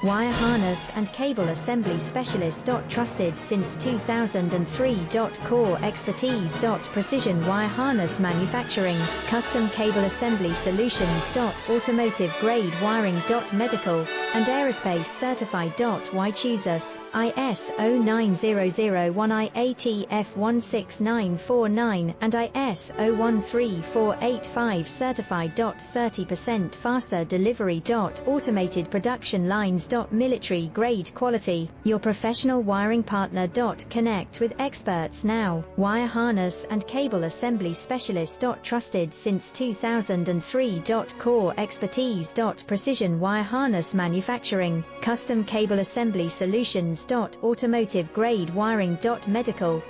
Wire harness and cable assembly specialist. Trusted since 2003. Core expertise. Precision wire harness manufacturing, custom cable assembly solutions. Automotive grade wiring. Medical and aerospace certified. Why choose us? ISO 9001, IATF 16949 and ISO 13485 certified. 30% faster delivery. Automated production lines. Military grade quality, your professional wiring partner. Connect with experts now. Wire harness and cable assembly specialist. Trusted since 2003. Core expertise. Precision wire harness manufacturing, custom cable assembly solutions. Automotive grade wiring. Medical